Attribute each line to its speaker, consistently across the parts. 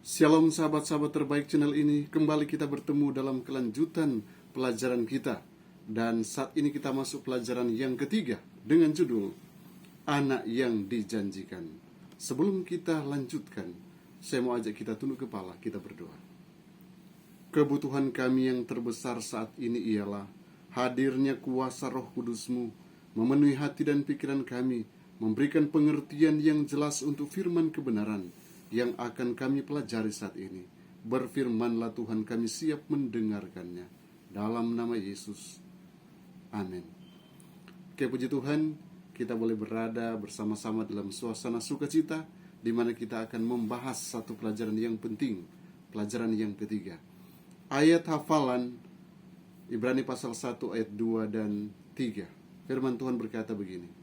Speaker 1: Shalom sahabat-sahabat terbaik channel ini. Kembali kita bertemu dalam kelanjutan pelajaran kita. Dan saat ini kita masuk pelajaran yang ketiga dengan judul Anak yang Dijanjikan. Sebelum kita lanjutkan, saya mau ajak kita tunduk kepala, kita berdoa. Kebutuhan kami yang terbesar saat ini ialah hadirnya kuasa Roh Kudus-Mu memenuhi hati dan pikiran kami, memberikan pengertian yang jelas untuk firman kebenaran yang akan kami pelajari saat ini. Berfirmanlah Tuhan, kami siap mendengarkannya. Dalam nama Yesus. Amin. Oke, puji Tuhan, kita boleh berada bersama-sama dalam suasana sukacita, di mana kita akan membahas satu pelajaran yang penting, pelajaran yang ketiga. Ayat hafalan Ibrani pasal 1 ayat 2 dan 3. Firman Tuhan berkata begini: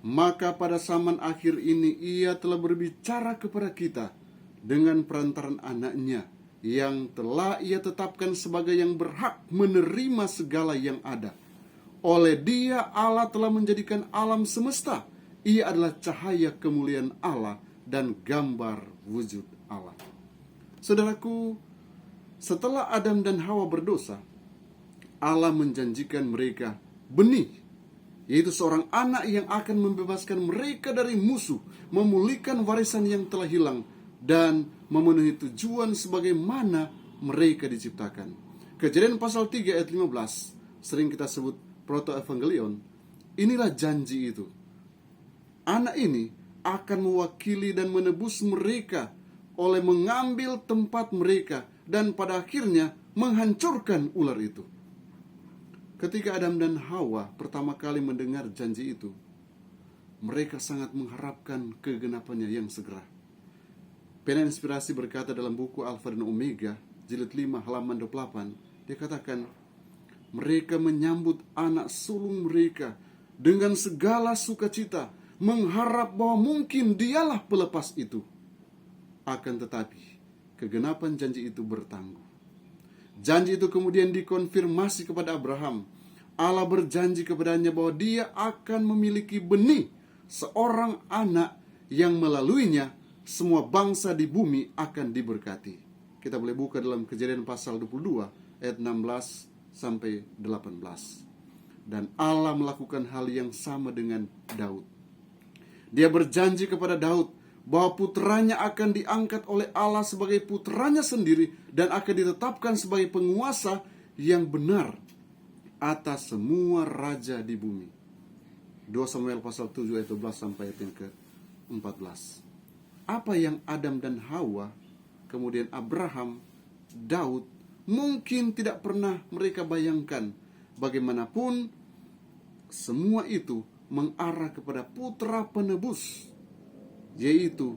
Speaker 1: maka pada zaman akhir ini Ia telah berbicara kepada kita dengan perantaran anaknya, yang telah Ia tetapkan sebagai yang berhak menerima segala yang ada. Oleh Dia Allah telah menjadikan alam semesta. Ia adalah cahaya kemuliaan Allah dan gambar wujud Allah. Saudaraku, setelah Adam dan Hawa berdosa, Allah menjanjikan mereka benih, yaitu seorang anak yang akan membebaskan mereka dari musuh, memulihkan warisan yang telah hilang, dan memenuhi tujuan sebagaimana mereka diciptakan. Kejadian pasal 3 ayat 15, sering kita sebut proto-evangelion. Inilah janji itu. Anak ini akan mewakili dan menebus mereka oleh mengambil tempat mereka, dan pada akhirnya menghancurkan ular itu. Ketika Adam dan Hawa pertama kali mendengar janji itu, mereka sangat mengharapkan kegenapannya yang segera. Pena Inspirasi berkata dalam buku Alfa dan Omega, jilid 5 halaman 28, dia katakan, mereka menyambut anak sulung mereka dengan segala sukacita, mengharap bahwa mungkin dialah pelepas itu. Akan tetapi, kegenapan janji itu bertangguh. Janji itu kemudian dikonfirmasi kepada Abraham. Allah berjanji kepadanya bahwa dia akan memiliki benih, seorang anak yang melaluinya semua bangsa di bumi akan diberkati. Kita boleh buka dalam Kejadian pasal 22 ayat 16 sampai 18. Dan Allah melakukan hal yang sama dengan Daud. Dia berjanji kepada Daud bahwa putranya akan diangkat oleh Allah sebagai putranya sendiri dan akan ditetapkan sebagai penguasa yang benar atas semua raja di bumi. 2 Samuel pasal 7 ayat 12 sampai ayat yang ke-14. Apa yang Adam dan Hawa, kemudian Abraham, Daud, mungkin tidak pernah mereka bayangkan. Bagaimanapun, semua itu mengarah kepada putra penebus, yaitu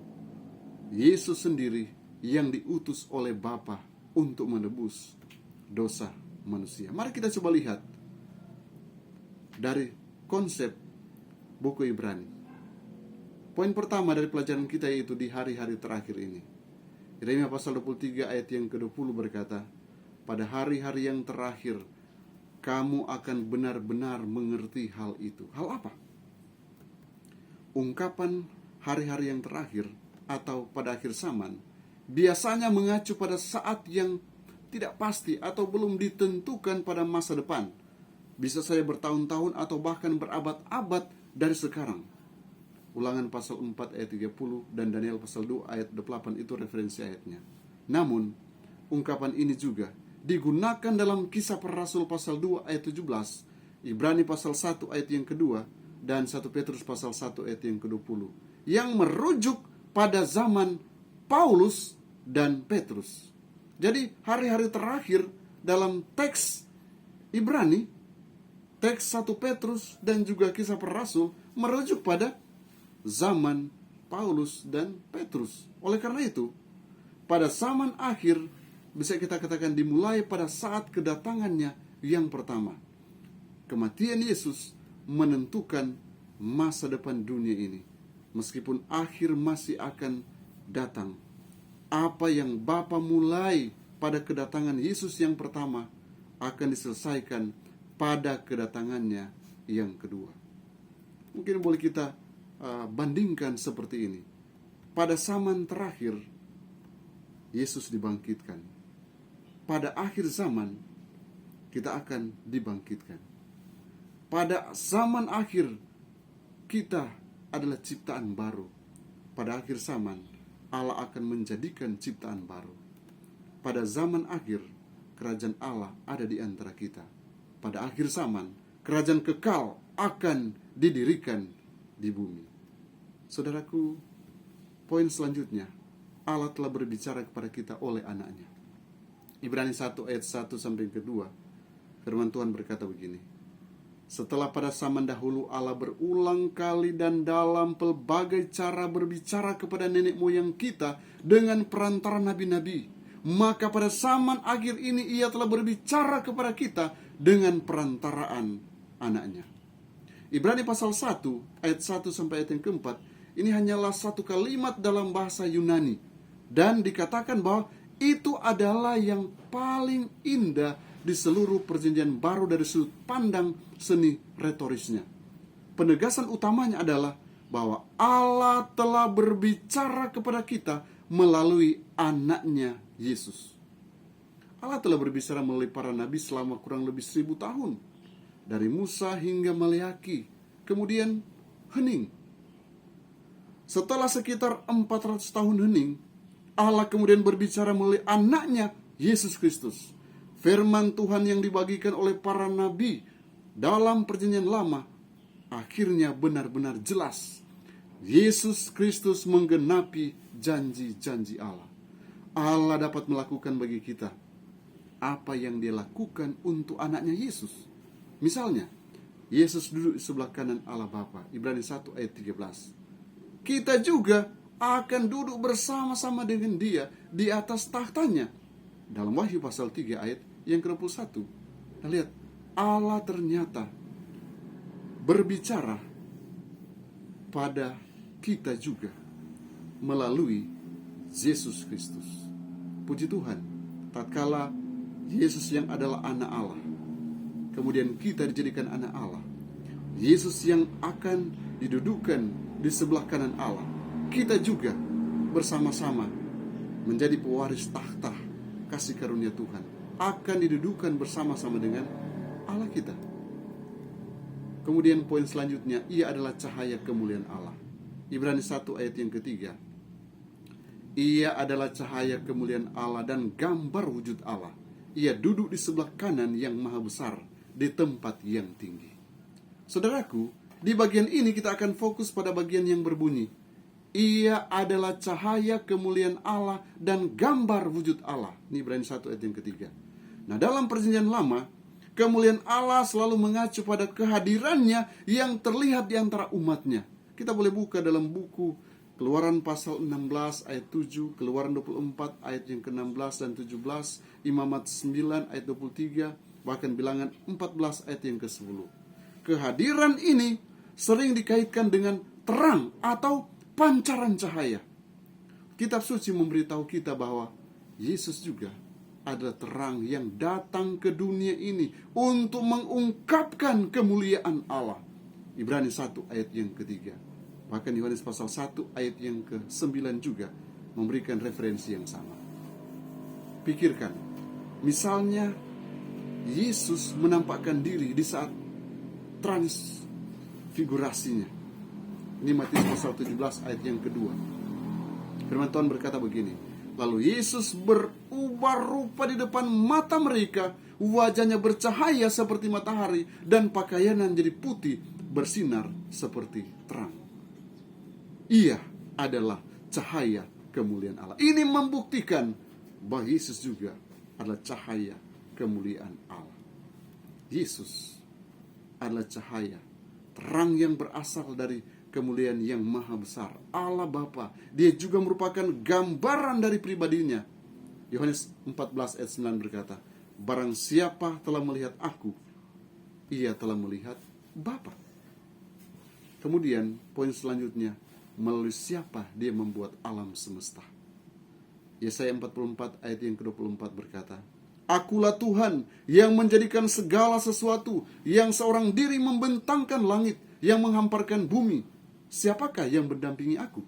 Speaker 1: Yesus sendiri yang diutus oleh Bapa untuk menebus dosa manusia. Mari kita coba lihat dari konsep buku Ibrani. Poin pertama dari pelajaran kita yaitu di hari-hari terakhir ini. Yeremia pasal 23 ayat yang ke-20 berkata, pada hari-hari yang terakhir kamu akan benar-benar mengerti hal itu. Hal apa? Ungkapan hari-hari yang terakhir atau pada akhir zaman biasanya mengacu pada saat yang tidak pasti atau belum ditentukan pada masa depan. Bisa saja bertahun-tahun atau bahkan berabad-abad dari sekarang. Ulangan pasal 4 ayat 30 dan Daniel pasal 2 ayat 8 itu referensi ayatnya. Namun, ungkapan ini juga digunakan dalam Kisah Para Rasul pasal 2 ayat 17, Ibrani pasal 1 ayat yang kedua, dan 1 Petrus pasal 1 ayat yang ke-20, yang merujuk pada zaman Paulus dan Petrus. Jadi hari-hari terakhir dalam teks Ibrani, teks 1 Petrus dan juga Kisah Para Rasul merujuk pada zaman Paulus dan Petrus. Oleh karena itu, pada zaman akhir bisa kita katakan dimulai pada saat kedatangannya yang pertama. Kematian Yesus menentukan masa depan dunia ini. Meskipun akhir masih akan datang, apa yang Bapa mulai pada kedatangan Yesus yang pertama akan diselesaikan pada kedatangannya yang kedua. Mungkin boleh kita bandingkan seperti ini. Pada zaman terakhir, Yesus dibangkitkan. Pada akhir zaman kita akan dibangkitkan. Pada zaman akhir kita adalah ciptaan baru. Pada akhir zaman Allah akan menjadikan ciptaan baru. Pada zaman akhir kerajaan Allah ada di antara kita. Pada akhir zaman kerajaan kekal akan didirikan di bumi. Saudaraku, poin selanjutnya, Allah telah berbicara kepada kita oleh anaknya. Ibrani 1 ayat 1 sampai 2, firman Tuhan berkata begini: setelah pada zaman dahulu Allah berulang kali dan dalam pelbagai cara berbicara kepada nenek moyang kita dengan perantara nabi-nabi, maka pada zaman akhir ini Ia telah berbicara kepada kita dengan perantaraan anaknya. Ibrani pasal 1 ayat 1 sampai ayat yang keempat, ini hanyalah satu kalimat dalam bahasa Yunani, dan dikatakan bahwa itu adalah yang paling indah di seluruh perjanjian baru dari sudut pandang seni retorisnya. Penegasan utamanya adalah bahwa Allah telah berbicara kepada kita melalui anaknya Yesus. Allah telah berbicara melalui para nabi selama kurang lebih 1000 tahun. Dari Musa hingga Maleaki, kemudian hening. Setelah sekitar 400 tahun hening, Allah kemudian berbicara melalui anaknya Yesus Kristus. Firman Tuhan yang dibagikan oleh para nabi dalam perjanjian lama akhirnya benar-benar jelas. Yesus Kristus menggenapi janji-janji Allah. Allah dapat melakukan bagi kita apa yang Dia lakukan untuk anaknya Yesus. Misalnya, Yesus duduk di sebelah kanan Allah Bapa, Ibrani 1 ayat 13. Kita juga akan duduk bersama-sama dengan Dia di atas tahtanya. Dalam Wahyu pasal 3 ayat yang ke-21. Nah, lihat, Allah ternyata berbicara pada kita juga melalui Yesus Kristus. Puji Tuhan, tatkala Yesus yang adalah anak Allah, kemudian kita dijadikan anak Allah, Yesus yang akan didudukkan di sebelah kanan Allah, kita juga bersama-sama menjadi pewaris takhta kasih karunia Tuhan, akan didudukkan bersama-sama dengan Allah kita. Kemudian poin selanjutnya, Ia adalah cahaya kemuliaan Allah. Ibrani 1 ayat yang ketiga. Ia adalah cahaya kemuliaan Allah dan gambar wujud Allah. Ia duduk di sebelah kanan yang maha besar, di tempat yang tinggi. Saudaraku, di bagian ini kita akan fokus pada bagian yang berbunyi, Ia adalah cahaya kemuliaan Allah dan gambar wujud Allah. Ini Ibrani 1 ayat yang ketiga. Nah, dalam perjanjian lama, kemuliaan Allah selalu mengacu pada kehadirannya yang terlihat di antara umatnya. Kita boleh buka dalam buku Keluaran pasal 16 ayat 7, Keluaran 24 ayat yang ke-16 dan 17, Imamat 9 ayat 23, bahkan Bilangan 14 ayat yang ke-10. Kehadiran ini sering dikaitkan dengan terang atau pancaran cahaya. Kitab suci memberitahu kita bahwa Yesus juga adalah terang yang datang ke dunia ini untuk mengungkapkan kemuliaan Allah. Ibrani 1 ayat yang ketiga. Bahkan Yohanes pasal 1 ayat yang ke-9 juga memberikan referensi yang sama. Pikirkan, misalnya Yesus menampakkan diri di saat transfigurasinya. Ini Matius pasal 17 ayat yang kedua. Firman Tuhan berkata begini: lalu Yesus berubah rupa di depan mata mereka, wajahnya bercahaya seperti matahari, dan pakaiannya jadi putih bersinar seperti terang. Ia adalah cahaya kemuliaan Allah. Ini membuktikan bahwa Yesus juga adalah cahaya kemuliaan Allah. Yesus adalah cahaya, terang yang berasal dari kemuliaan yang maha besar, Allah Bapa. Dia juga merupakan gambaran dari pribadinya. Yohanes 14 ayat 9 berkata, barang siapa telah melihat aku, ia telah melihat Bapa. Kemudian poin selanjutnya, melalui siapa dia membuat alam semesta. Yesaya 44 ayat yang ke-24 berkata, akulah Tuhan yang menjadikan segala sesuatu, yang seorang diri membentangkan langit, yang menghamparkan bumi. Siapakah yang mendampingi aku?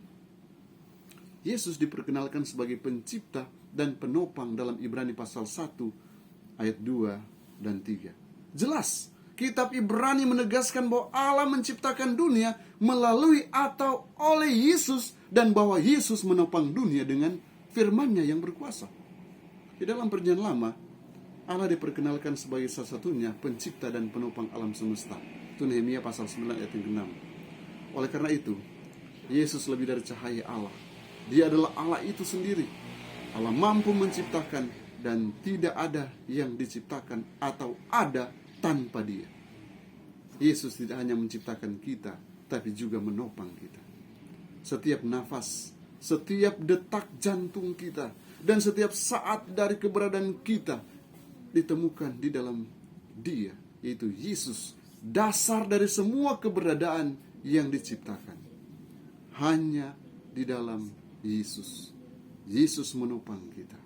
Speaker 1: Yesus diperkenalkan sebagai pencipta dan penopang dalam Ibrani pasal 1 ayat 2 dan 3. Jelas, kitab Ibrani menegaskan bahwa Allah menciptakan dunia melalui atau oleh Yesus, dan bahwa Yesus menopang dunia dengan firman-Nya yang berkuasa. Di dalam Perjanjian Lama, Allah diperkenalkan sebagai salah satunya pencipta dan penopang alam semesta. Itu Nehemia pasal 9 ayat yang ke-6. Oleh karena itu, Yesus lebih dari cahaya Allah. Dia adalah Allah itu sendiri. Allah mampu menciptakan, dan tidak ada yang diciptakan atau ada tanpa Dia. Yesus tidak hanya menciptakan kita, tapi juga menopang kita. Setiap nafas, setiap detak jantung kita, dan setiap saat dari keberadaan kita ditemukan di dalam Dia, yaitu Yesus, dasar dari semua keberadaan yang diciptakan. Hanya di dalam Yesus. Yesus menopang kita.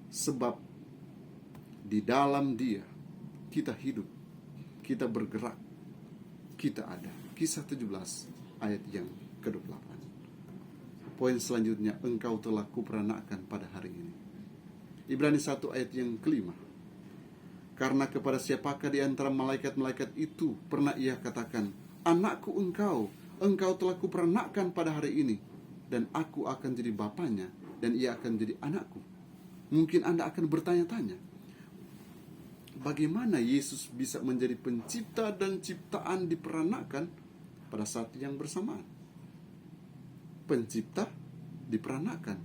Speaker 1: Sebab di dalam Dia kita hidup, kita bergerak, kita ada. Kisah 17 ayat yang ke-28. Poin selanjutnya, engkau telah kuperanakkan pada hari ini. Ibrani 1 ayat yang ke-5. Karena kepada siapakah di antara malaikat-malaikat itu pernah Ia katakan, anakku engkau telah kuperanakkan pada hari ini, dan aku akan jadi bapanya, dan ia akan jadi anakku. Mungkin Anda akan bertanya-tanya, bagaimana Yesus bisa menjadi pencipta dan ciptaan diperanakkan pada saat yang bersamaan? Pencipta diperanakkan.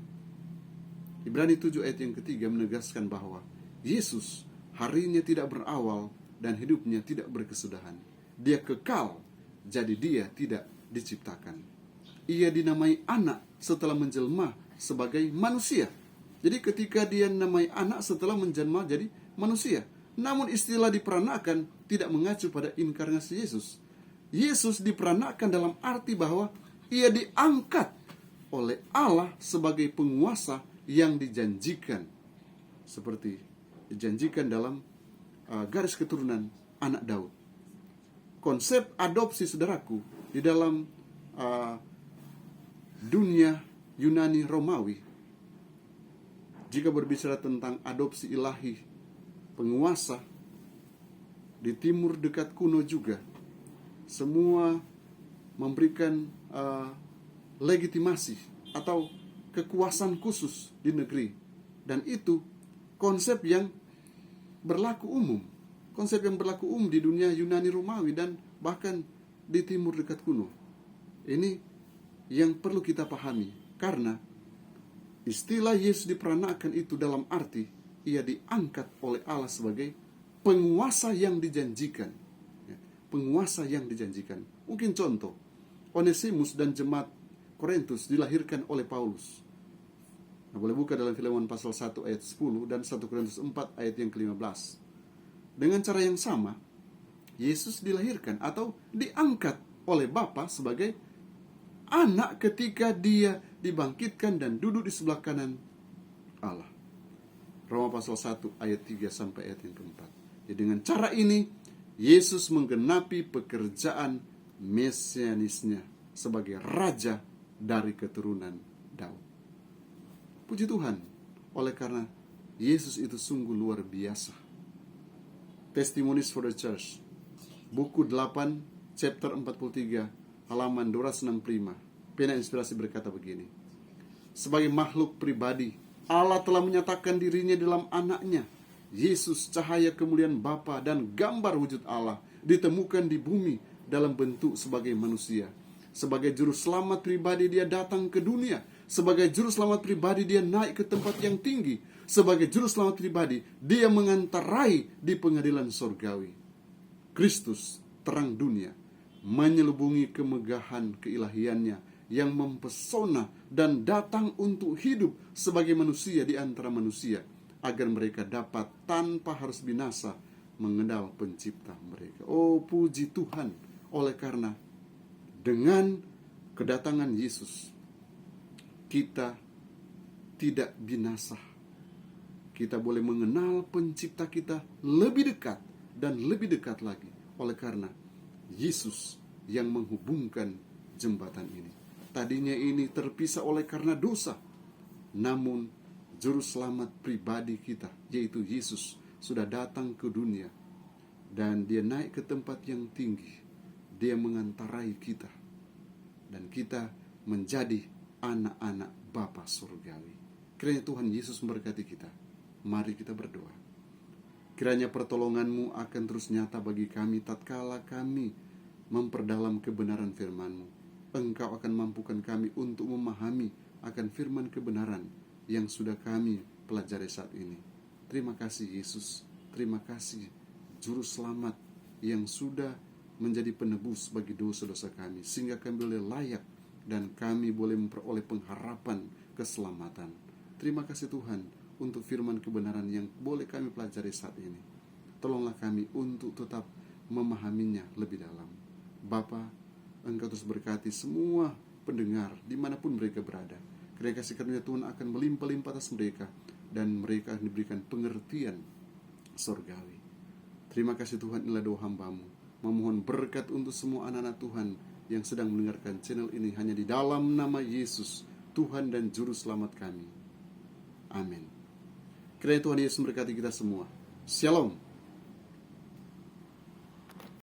Speaker 1: Ibrani 7 ayat yang ke-3 menegaskan bahwa Yesus harinya tidak berawal dan hidupnya tidak berkesudahan. Dia kekal, jadi Dia tidak diciptakan. Ia dinamai anak setelah menjelma sebagai manusia. Jadi ketika Dia namai anak setelah menjelma jadi manusia. Namun istilah diperanakkan tidak mengacu pada inkarnasi Yesus. Yesus diperanakkan dalam arti bahwa Ia diangkat oleh Allah sebagai penguasa yang dijanjikan, seperti dijanjikan dalam garis keturunan anak Daud. Konsep adopsi, saudaraku, di dalam dunia Yunani Romawi, jika berbicara tentang adopsi ilahi, penguasa di timur dekat kuno juga, semua memberikan legitimasi atau kekuasaan khusus di negeri. Dan itu konsep yang berlaku umum. Konsep yang berlaku umum di dunia Yunani Romawi dan bahkan di timur dekat kuno. Ini yang perlu kita pahami. Karena istilah Yesus diperanakkan itu dalam arti Ia diangkat oleh Allah sebagai penguasa yang dijanjikan. Penguasa yang dijanjikan. Mungkin contoh, Onesimus dan jemaat Korintus dilahirkan oleh Paulus. Nah, boleh buka dalam Filemon pasal 1 ayat 10 dan 1 Korintus 4 ayat yang ke-15. Dengan cara yang sama, Yesus dilahirkan atau diangkat oleh Bapa sebagai anak ketika Dia dibangkitkan dan duduk di sebelah kanan Allah. Roma pasal 1 ayat 3 sampai ayat yang ke-4. Jadi dengan cara ini Yesus menggenapi pekerjaan mesianisnya sebagai raja dari keturunan Daud. Puji Tuhan, oleh karena Yesus itu sungguh luar biasa. Testimonies for the Church, buku 8, chapter 43, halaman 265. Pena Inspirasi berkata begini, sebagai makhluk pribadi, Allah telah menyatakan dirinya dalam anaknya, Yesus, cahaya kemuliaan Bapa dan gambar wujud Allah, ditemukan di bumi dalam bentuk sebagai manusia. Sebagai juru selamat pribadi Dia datang ke dunia. Sebagai juru selamat pribadi Dia naik ke tempat yang tinggi. Sebagai juru selamat pribadi Dia mengantarai di pengadilan sorgawi. Kristus, terang dunia, menyelubungi kemegahan keilahiannya yang mempesona dan datang untuk hidup sebagai manusia di antara manusia, agar mereka dapat tanpa harus binasa mengenal pencipta mereka. Oh, puji Tuhan, oleh karena dengan kedatangan Yesus, kita tidak binasa. Kita boleh mengenal pencipta kita lebih dekat dan lebih dekat lagi. Oleh karena Yesus yang menghubungkan jembatan ini. Tadinya ini terpisah oleh karena dosa. namun Juru Selamat pribadi kita, yaitu Yesus, sudah datang ke dunia. Dan dia naik ke tempat yang tinggi. Dia mengantarai kita. Dan kita menjadi anak-anak Bapa surgawi. Kiranya Tuhan Yesus memberkati kita. Mari kita berdoa. Kiranya pertolongan-Mu akan terus nyata bagi kami tatkala kami memperdalam kebenaran firman-Mu. Engkau akan mampukan kami untuk memahami akan firman kebenaran yang sudah kami pelajari saat ini. Terima kasih Yesus. Terima kasih Juru Selamat yang sudah menjadi penebus bagi dosa-dosa kami, sehingga kami boleh layak dan kami boleh memperoleh pengharapan keselamatan. Terima kasih Tuhan untuk firman kebenaran yang boleh kami pelajari saat ini. Tolonglah kami untuk tetap memahaminya lebih dalam. Bapa, Engkau terus berkati semua pendengar dimanapun mereka berada. Kiranya kasih karunia Tuhan akan melimpah-limpah atas mereka, dan mereka akan diberikan pengertian surgawi. Terima kasih Tuhan, inilah doa hamba-Mu. Memohon berkat untuk semua anak-anak Tuhan yang sedang mendengarkan channel ini, hanya di dalam nama Yesus, Tuhan dan Juru Selamat kami. Amin. Kiranya Tuhan Yesus memberkati kita semua. Shalom.